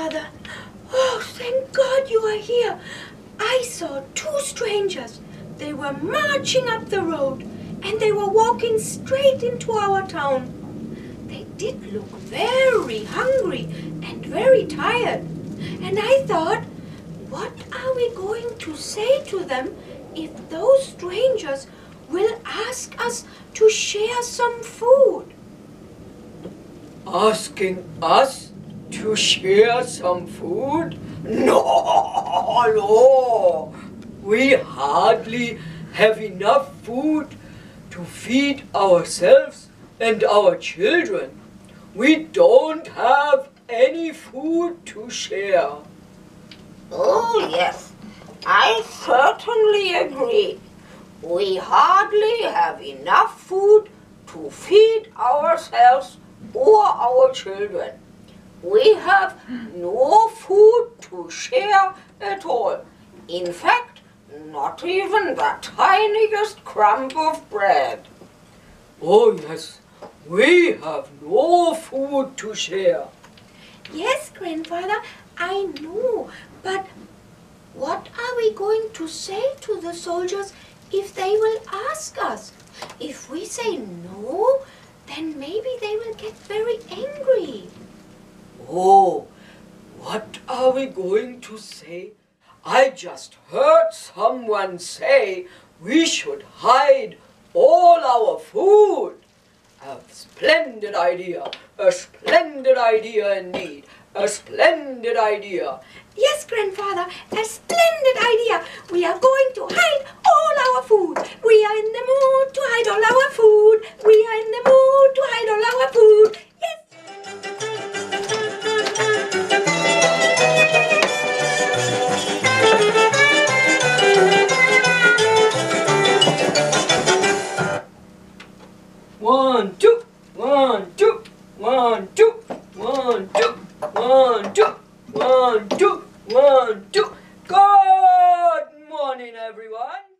grandfather. Oh, thank God you are here. I saw two strangers. They were marching up the road and they were walking straight into our town. They did look very hungry and very tired. And I thought, what are we going to say to them if those strangers will ask us to share some food? Asking us to share some food? No. We hardly have enough food to feed ourselves and our children. We don't have any food to share. Oh, yes, I certainly agree. We hardly have enough food to feed ourselves or our children. We have no food to share at all. In fact, not even the tiniest crumb of bread. Oh yes, we have no food to share. Yes, grandfather, I know. But what are we going to say to the soldiers if they will ask us? If we say no, then maybe they will get very angry. Oh, what are we going to say? I just heard someone say we should hide all our food. A splendid idea indeed, a splendid idea. Yes, grandfather, a splendid idea. We are going to hide all our food. We are in the mood to hide all our food. We are in the mood to hide all our food. Yes. One, two, one, two, one, two, one, two, one, two, one, two, one, two. Good morning, everyone.